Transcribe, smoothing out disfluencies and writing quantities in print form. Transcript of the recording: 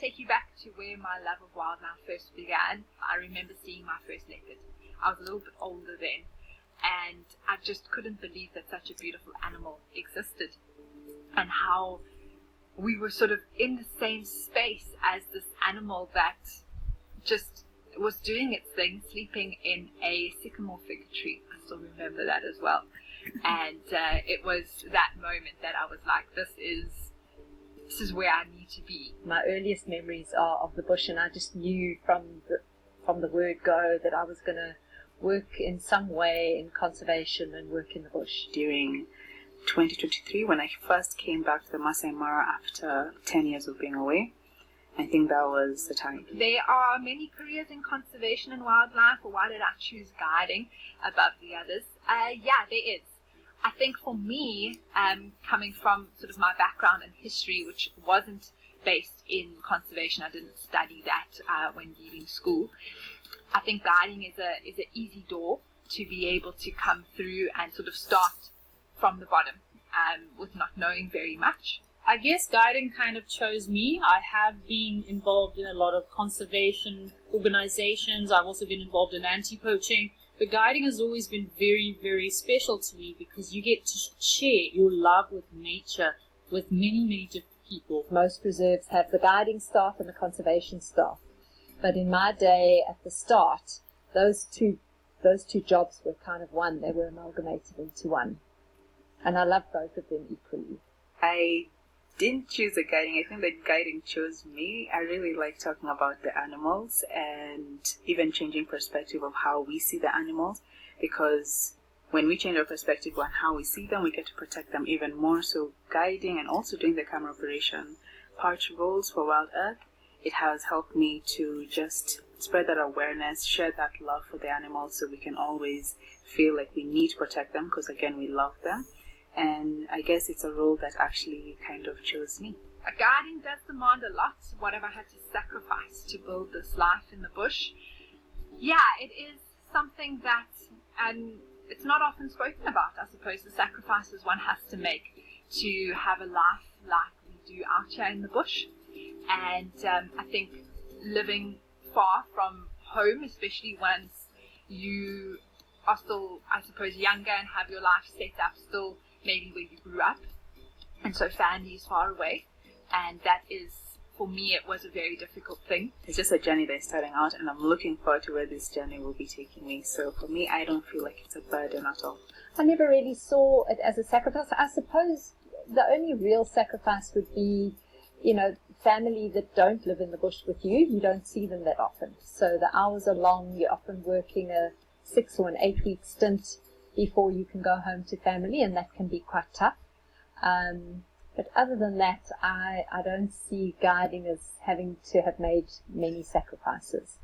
take you back to where my love of wildlife first began, I remember seeing my first leopard. I was a little bit older then, and I just couldn't believe that such a beautiful animal existed, and how we were sort of in the same space as this animal that just was doing its thing, sleeping in a sycamore fig tree. I still remember that as well. And it was that moment that I was like, this is where I need to be. My earliest memories are of the bush, and I just knew from the word go that I was going to work in some way in conservation and work in the bush. During 2023, when I first came back to the Masai Mara after 10 years of being away, I think that was the time. There are many careers in conservation and wildlife, or why did I choose guiding above the others? Yeah, there is. I think for me, coming from sort of my background in history, which wasn't based in conservation, I didn't study that when leaving school. I think guiding is an easy door to be able to come through and sort of start from the bottom with not knowing very much. I guess guiding kind of chose me. I have been involved in a lot of conservation organizations. I've also been involved in anti-poaching. But guiding has always been very, very special to me because you get to share your love with nature with many, many different people. Most reserves have the guiding staff and the conservation staff. But in my day, at the start, those two jobs were kind of one. They were amalgamated into one. And I love both of them equally. I didn't choose the guiding. I think that guiding chose me. I really like talking about the animals and even changing perspective of how we see the animals, because when we change our perspective on how we see them, we get to protect them even more. So guiding and also doing the camera operation part roles for WildEarth, it has helped me to just spread that awareness, share that love for the animals, so we can always feel like we need to protect them because, again, we love them. And I guess it's a role that actually kind of chose me. Guiding does demand a lot. What have I had to sacrifice to build this life in the bush? Yeah, it is something that, and it's not often spoken about, I suppose, the sacrifices one has to make to have a life like we do out here in the bush. And I think living far from home, especially once you are still, I suppose, younger and have your life set up still maybe where you grew up, and so family is far away, and that is, for me, it was a very difficult thing. It's just a journey that's starting out, and I'm looking forward to where this journey will be taking me. So for me, I don't feel like it's a burden at all. I never really saw it as a sacrifice. I suppose the only real sacrifice would be, family that don't live in the bush with you. You don't see them that often, so the hours are long. You're often working a 6 or an 8 week stint before you can go home to family, and that can be quite tough. But other than that, I don't see guiding as having to have made many sacrifices.